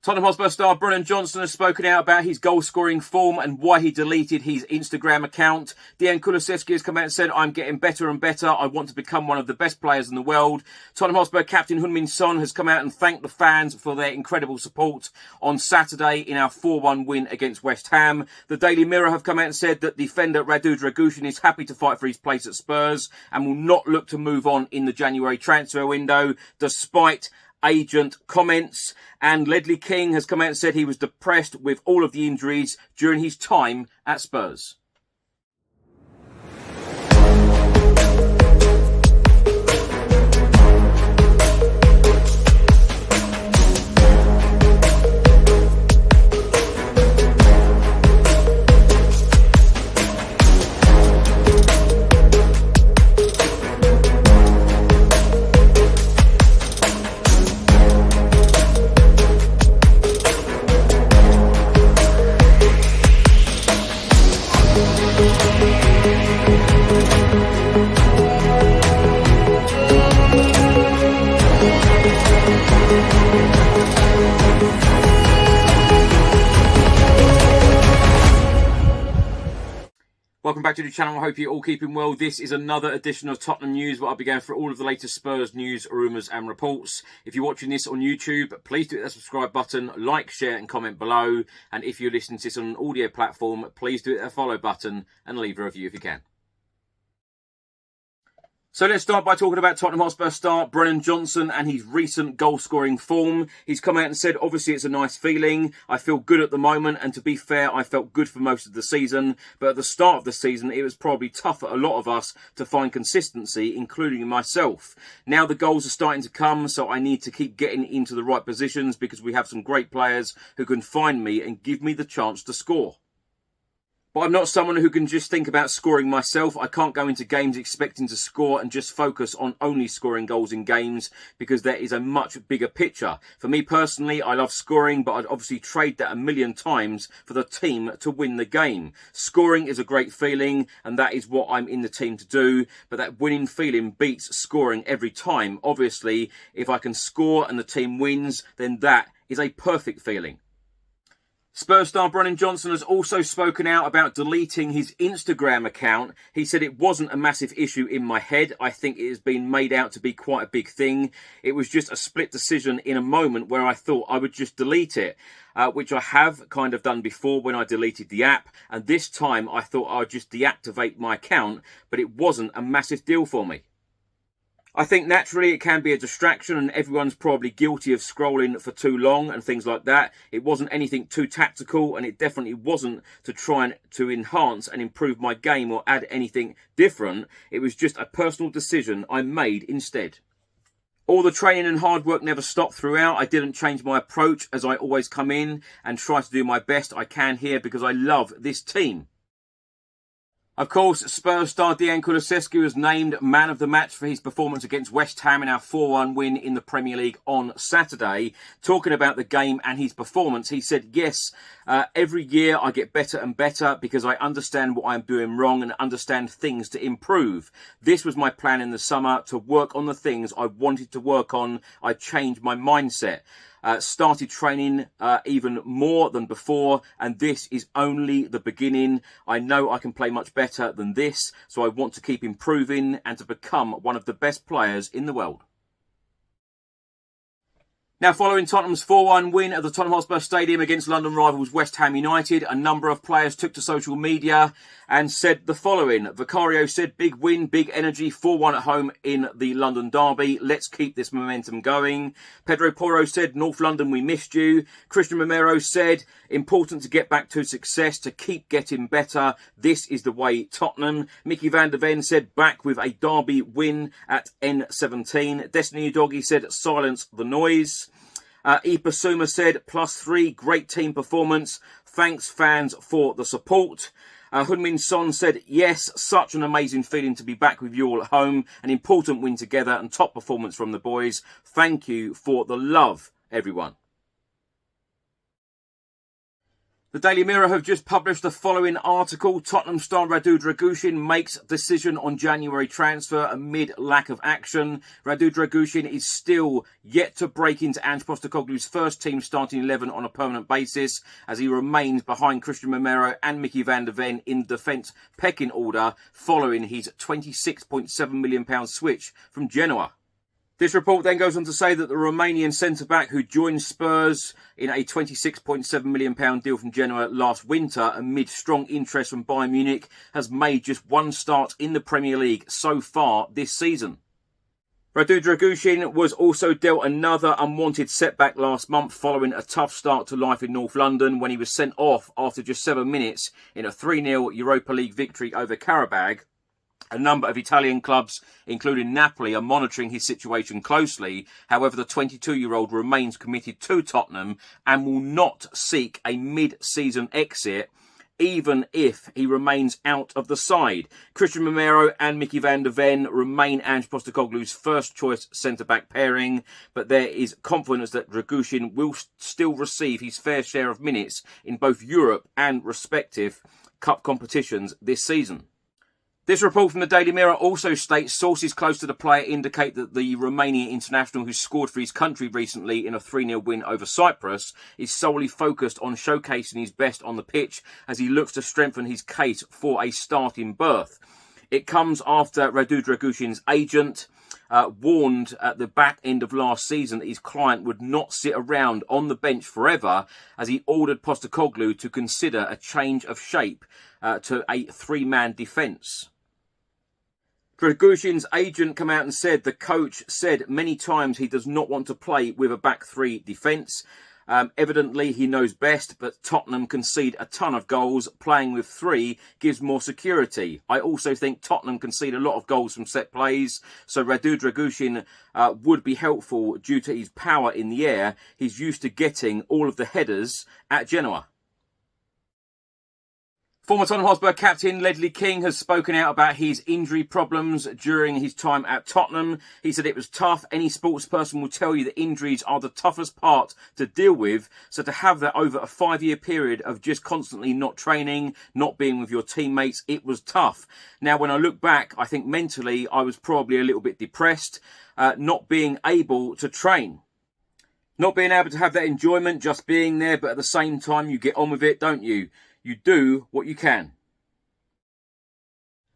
Tottenham Hotspur star Brennan Johnson has spoken out about his goal-scoring form and why he deleted his Instagram account. Kulusevski has come out and said, "I'm getting better and better. I want to become one of the best players in the world." Tottenham Hotspur captain Heung-min Son has come out and thanked the fans for their incredible support on Saturday in our 4-1 win against West Ham. The Daily Mirror have come out and said that defender Radu Dragusin is happy to fight for his place at Spurs and will not look to move on in the January transfer window, despite agent comments. And Ledley King has come out and said he was depressed with all of the injuries during his time at Spurs. Welcome back to the channel. I hope you're all keeping well. This is another edition of Tottenham News, where I'll be going through all of the latest Spurs news, rumours and reports. If you're watching this on YouTube, please do hit that subscribe button, like, share and comment below. And if you're listening to this on an audio platform, please do hit that follow button and leave a review if you can. So let's start by talking about Tottenham Hotspur star Brennan Johnson and his recent goal-scoring form. He's come out and said, obviously it's a nice feeling. I feel good at the moment, and to be fair, I felt good for most of the season. But at the start of the season, it was probably tough for a lot of us to find consistency, including myself. Now the goals are starting to come, so I need to keep getting into the right positions because we have some great players who can find me and give me the chance to score. But I'm not someone who can just think about scoring myself. I can't go into games expecting to score and just focus on only scoring goals in games, because there is a much bigger picture. For me personally, I love scoring, but I'd obviously trade that a million times for the team to win the game. Scoring is a great feeling, and that is what I'm in the team to do. But that winning feeling beats scoring every time. Obviously, if I can score and the team wins, then that is a perfect feeling. Spurs star Brennan Johnson has also spoken out about deleting his Instagram account. He said, "It wasn't a massive issue in my head. I think it has been made out to be quite a big thing. It was just a split decision in a moment where I thought I would just delete it, which I have kind of done before when I deleted the app. And this time I thought I'd just deactivate my account, but it wasn't a massive deal for me. I think naturally it can be a distraction, and everyone's probably guilty of scrolling for too long and things like that. It wasn't anything too tactical, and it definitely wasn't to try to enhance and improve my game or add anything different. It was just a personal decision I made instead. All the training and hard work never stopped throughout. I didn't change my approach, as I always come in and try to do my best I can here because I love this team." Of course, Spurs star Kulusevski was named man of the match for his performance against West Ham in our 4-1 win in the Premier League on Saturday. Talking about the game and his performance, he said, "Yes, every year I get better and better because I understand what I'm doing wrong and understand things to improve. This was my plan in the summer, to work on the things I wanted to work on. I changed my mindset. Started training even more than before, and this is only the beginning. I know I can play much better than this, so I want to keep improving and to become one of the best players in the world." Now, following Tottenham's 4-1 win at the Tottenham Hotspur Stadium against London rivals West Ham United, a number of players took to social media and said the following. Vicario said, "Big win, big energy, 4-1 at home in the London derby. Let's keep this momentum going." Pedro Porro said, "North London, we missed you." Christian Romero said, "Important to get back to success, to keep getting better. This is the way Tottenham." Mickey van der Ven said, "Back with a derby win at N17. Destiny Doggy said, "Silence the noise." Ipa Suma said, +3, great team performance. Thanks fans for the support. Heung-min Son said, "Yes, such an amazing feeling to be back with you all at home. An important win together and top performance from the boys. Thank you for the love, everyone." The Daily Mirror have just published the following article. Tottenham star Radu Dragusin makes decision on January transfer amid lack of action. Radu Dragusin is still yet to break into Ange Postecoglou's first team starting 11 on a permanent basis, as he remains behind Christian Romero and Mickey van der Ven in defence pecking order following his £26.7 million switch from Genoa. This report then goes on to say that the Romanian centre-back who joined Spurs in a £26.7 million deal from Genoa last winter amid strong interest from Bayern Munich has made just one start in the Premier League so far this season. Radu Dragusin was also dealt another unwanted setback last month following a tough start to life in North London when he was sent off after just 7 minutes in a 3-0 Europa League victory over Qarabag. A number of Italian clubs, including Napoli, are monitoring his situation closely. However, the 22-year-old remains committed to Tottenham and will not seek a mid-season exit, even if he remains out of the side. Christian Romero and Mickey van der Ven remain Ange Postecoglou's first-choice centre-back pairing, but there is confidence that Drăgușin will still receive his fair share of minutes in both Europe and respective cup competitions this season. This report from the Daily Mirror also states sources close to the player indicate that the Romanian international who scored for his country recently in a 3-0 win over Cyprus is solely focused on showcasing his best on the pitch as he looks to strengthen his case for a starting berth. It comes after Radu Dragusin's agent warned at the back end of last season that his client would not sit around on the bench forever, as he ordered Postecoglou to consider a change of shape to a 3-man defence. Drăgușin's agent came out and said the coach said many times he does not want to play with a back three defence. Evidently he knows best, but Tottenham concede a ton of goals. Playing with three gives more security. I also think Tottenham concede a lot of goals from set plays, so Radu Dragusin would be helpful due to his power in the air. He's used to getting all of the headers at Genoa. Former Tottenham Hotspur captain Ledley King has spoken out about his injury problems during his time at Tottenham. He said it was tough. Any sports person will tell you that injuries are the toughest part to deal with. So to have that over a 5-year period of just constantly not training, not being with your teammates, it was tough. Now, when I look back, I think mentally I was probably a little bit depressed, not being able to train. Not being able to have that enjoyment, just being there, but at the same time you get on with it, don't you? You do what you can.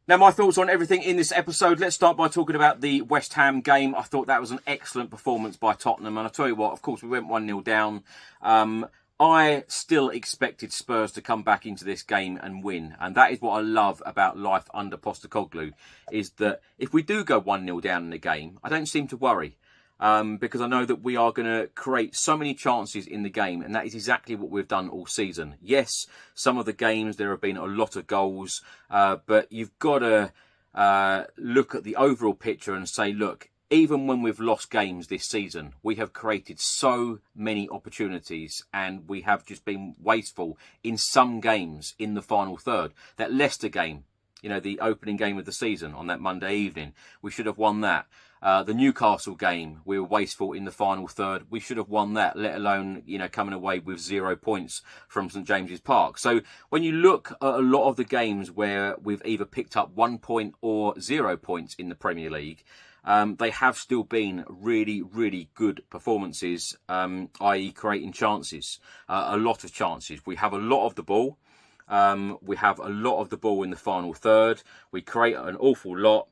Now, my thoughts on everything in this episode. Let's start by talking about the West Ham game. I thought that was an excellent performance by Tottenham. And I'll tell you what, of course, we went 1-0 down. I still expected Spurs to come back into this game and win. And that is what I love about life under Postecoglou, is that if we do go 1-0 down in the game, I don't seem to worry. Because I know that we are going to create so many chances in the game, and that is exactly what we've done all season. Yes, some of the games there have been a lot of goals, but you've got to look at the overall picture and say, look, even when we've lost games this season, we have created so many opportunities and we have just been wasteful in some games in the final third. That Leicester game, you know, the opening game of the season on that Monday evening, we should have won that. The Newcastle game, we were wasteful in the final third. We should have won that, let alone, you know, coming away with 0 points from St James's Park. So when you look at a lot of the games where we've either picked up 1 point or 0 points in the Premier League, they have still been really, really good performances, i.e. creating chances, a lot of chances. We have a lot of the ball. We have a lot of the ball in the final third. We create an awful lot.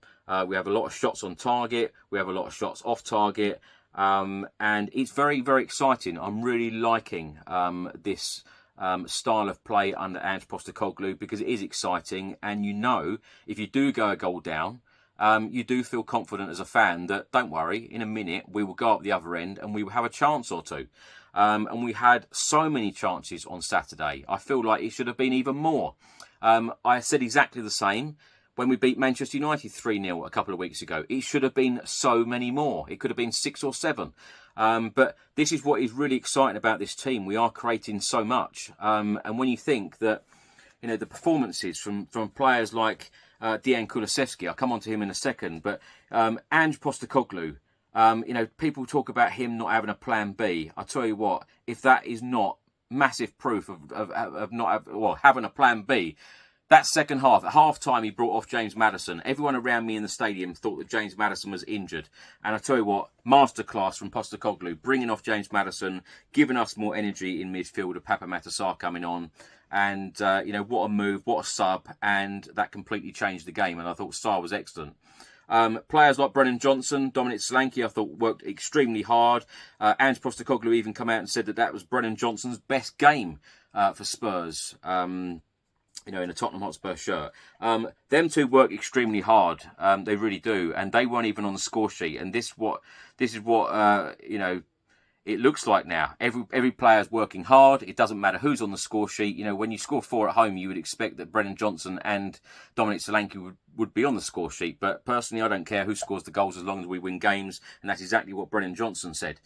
We have a lot of shots on target. We have a lot of shots off target. And it's very, very exciting. I'm really liking this style of play under Ange Postecoglou, because it is exciting. And you know, if you do go a goal down, you do feel confident as a fan that, don't worry, in a minute we will go up the other end and we will have a chance or two. And we had so many chances on Saturday. I feel like it should have been even more. I said exactly the same when we beat Manchester United 3-0 a couple of weeks ago. It should have been so many more. It could have been 6 or 7. But this is what is really exciting about this team. We are creating so much. And when you think that, you know, the performances from players like Dejan Kulusevski, I'll come on to him in a second, but Ange Postecoglou, you know, people talk about him not having a plan B. I tell you what, if that is not massive proof of not having a plan B. That second half, at half-time, he brought off James Maddison. Everyone around me in the stadium thought that James Maddison was injured. And I tell you what, masterclass from Postecoglou, bringing off James Maddison, giving us more energy in midfield with Papamatta Sarr coming on. And, what a move, what a sub. And that completely changed the game. And I thought Sarr was excellent. Players like Brennan Johnson, Dominic Solanke, I thought worked extremely hard. Ange Postecoglou even come out and said that was Brennan Johnson's best game for Spurs. In a Tottenham Hotspur shirt. Them two work extremely hard. They really do. And they weren't even on the score sheet. And this is what it looks like now. Every player's working hard. It doesn't matter who's on the score sheet. When you score 4 at home, you would expect that Brennan Johnson and Dominic Solanke would be on the score sheet. But personally, I don't care who scores the goals as long as we win games. And that's exactly what Brennan Johnson said.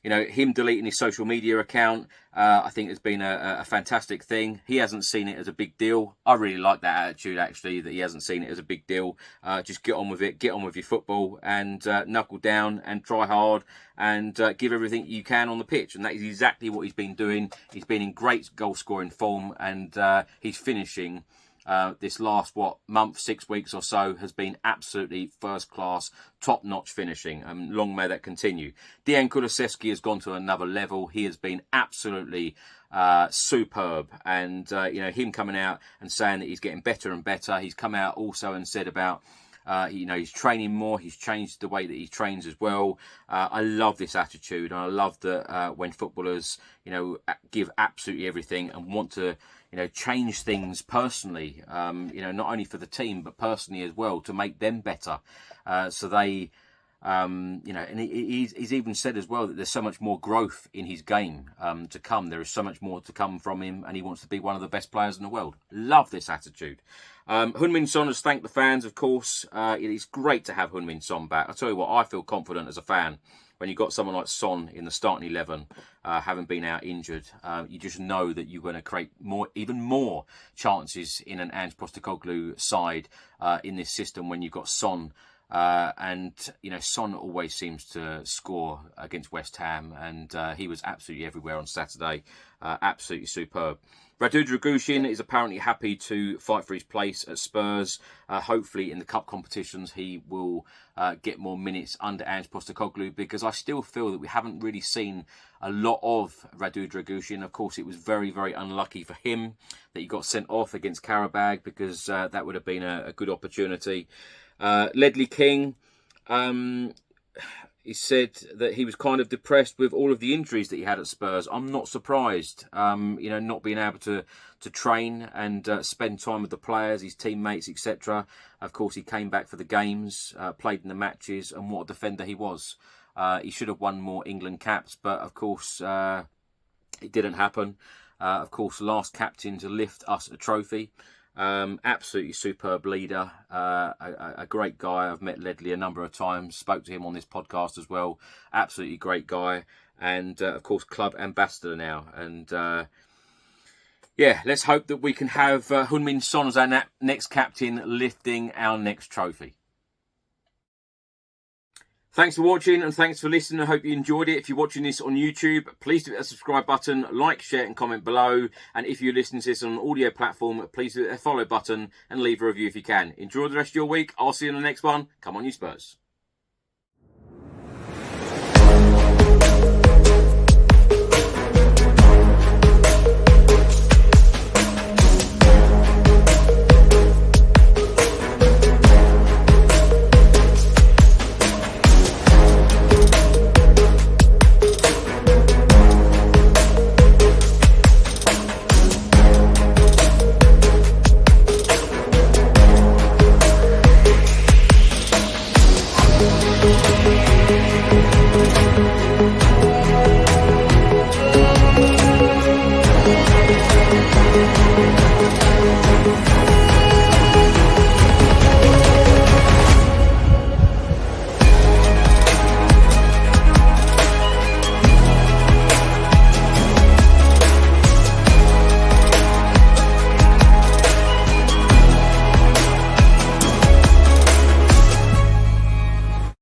Him deleting his social media account, I think has been a fantastic thing. He hasn't seen it as a big deal. I really like that attitude, actually, that he hasn't seen it as a big deal. Just get on with it, get on with your football, and knuckle down and try hard and give everything you can on the pitch. And that is exactly what he's been doing. He's been in great goal-scoring form, and he's finishing. This last, month, 6 weeks or so, has been absolutely first-class, top-notch finishing. Long may that continue. Dejan Kulusevski has gone to another level. He has been absolutely superb. And, him coming out and saying that he's getting better and better. He's come out also and said about, he's training more. He's changed the way that he trains as well. I love this attitude. And I love that when footballers, give absolutely everything and want to, change things personally, not only for the team, but personally as well, to make them better. So they, and he's even said as well that there's so much more growth in his game to come. There is so much more to come from him, and he wants to be one of the best players in the world. Love this attitude. Heung-min Son has thanked the fans, of course. It is great to have Heung-min Son back. I tell you what, I feel confident as a fan. When you've got someone like Son in the starting 11, having been out injured, you just know that you're going to create even more chances in an Ange Postecoglou side in this system when you've got Son. Son always seems to score against West Ham, and he was absolutely everywhere on Saturday. Absolutely superb. Radu Dragusin is apparently happy to fight for his place at Spurs. Hopefully in the cup competitions he will get more minutes under Ange Postecoglou, because I still feel that we haven't really seen a lot of Radu Dragusin. Of course, it was very, very unlucky for him that he got sent off against Karabag, because that would have been a good opportunity. Ledley King, he said that he was kind of depressed with all of the injuries that he had at Spurs. I'm not surprised, not being able to train and spend time with the players, his teammates, etc. Of course, he came back for the games, played in the matches, and what a defender he was. He should have won more England caps, but of course, it didn't happen. Of course, last captain to lift us a trophy. Absolutely superb leader, a great guy. I've met Ledley a number of times, spoke to him on this podcast as well. Absolutely great guy, and of course club ambassador now. And let's hope that we can have Heung-min Son as our next captain, lifting our next trophy. Thanks for watching and thanks for listening. I hope you enjoyed it. If you're watching this on YouTube, please do hit the subscribe button, like, share and comment below. And if you're listening to this on an audio platform, please hit the follow button and leave a review if you can. Enjoy the rest of your week. I'll see you in the next one. Come on, you Spurs. We'll be right back.